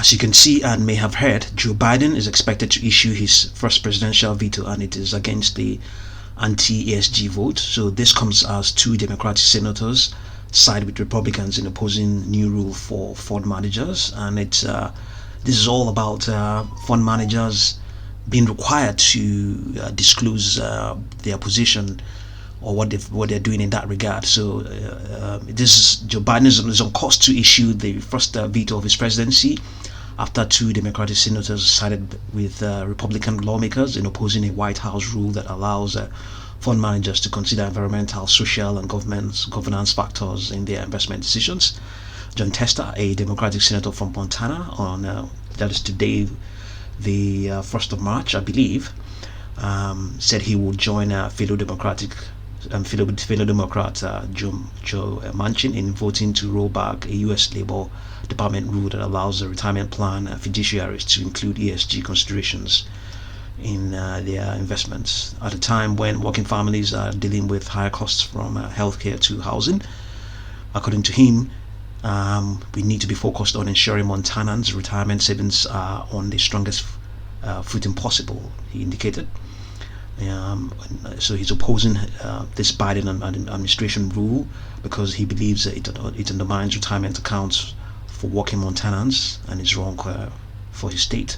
As you can see and may have heard, Joe Biden is expected to issue his first presidential veto, and it is against the anti-ESG vote. So this comes as two Democratic senators side with Republicans in opposing new rule for fund managers, and this is all about fund managers being required to disclose their position or what they're doing in that regard. So this is Joe Biden is on course to issue the first veto of his presidency after two Democratic senators sided with Republican lawmakers in opposing a White House rule that allows fund managers to consider environmental, social, and governance factors in their investment decisions. John Tester, a Democratic senator from Montana, on that is today, the 1st of March, I believe, said he would join fellow Democrat Joe Manchin in voting to roll back a U.S. Labor Department rule that allows the retirement plan fiduciaries to include ESG considerations in their investments at a time when working families are dealing with higher costs from healthcare to housing. According to him, we need to be focused on ensuring Montanans' retirement savings are on the strongest footing possible, he indicated. So he's opposing this Biden administration rule because he believes it undermines retirement accounts for working Montanans and is wrong for his state.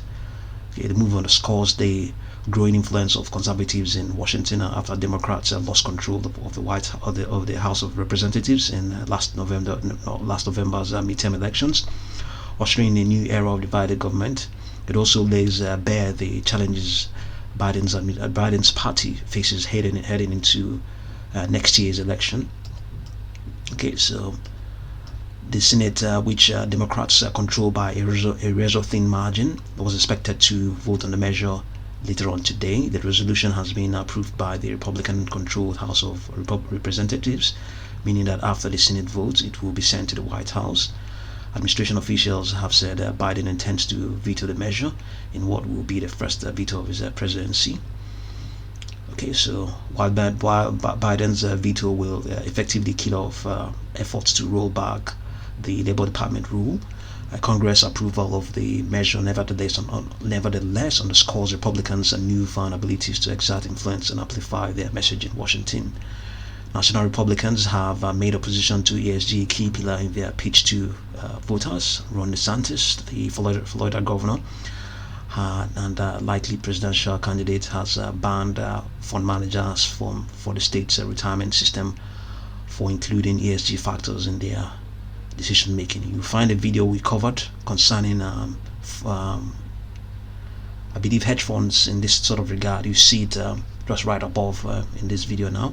The move underscores the growing influence of conservatives in Washington after Democrats lost control of the House of Representatives in last November's midterm elections, ushering a new era of divided government. It also lays bare the challenges Biden's party faces heading into next year's election. Okay, so the Senate, which Democrats control by a razor-thin margin, was expected to vote on the measure later on today. The resolution has been approved by the Republican-controlled House of Representatives, meaning that after the Senate votes, it will be sent to the White House. Administration officials have said Biden intends to veto the measure in what will be the first veto of his presidency. Okay, so while Biden's veto will effectively kill off efforts to roll back the Labor Department rule, Congress approval of the measure nevertheless underscores Republicans' newfound abilities to exert influence and amplify their message in Washington. National Republicans have made opposition to ESG a key pillar in their pitch to voters. Ron DeSantis, the Florida governor and likely presidential candidate, has banned fund managers for the state's retirement system for including ESG factors in their decision making. You'll find a video we covered concerning I believe hedge funds in this sort of regard. You see it just right above in this video now.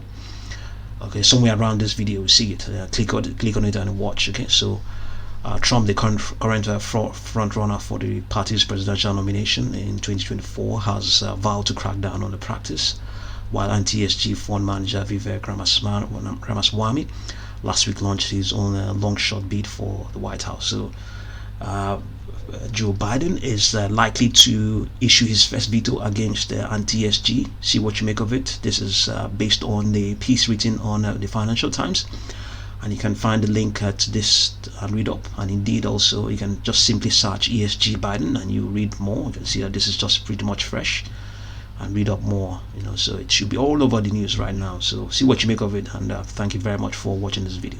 Okay, somewhere around this video you see it. Click on it and watch. Okay, so Trump, the current front runner for the party's presidential nomination in 2024, has vowed to crack down on the practice, while anti-ESG fund manager Vivek Ramaswamy last week launched his own long shot bid for the White House. So Joe Biden is likely to issue his first veto against anti-ESG. See what you make of it. This is based on the piece written on the Financial Times, and you can find the link to this and read up. And indeed, also you can just simply search ESG Biden and you read more. You can see that this is just pretty much fresh, and read up more. So it should be all over the news right now. So see what you make of it, and thank you very much for watching this video.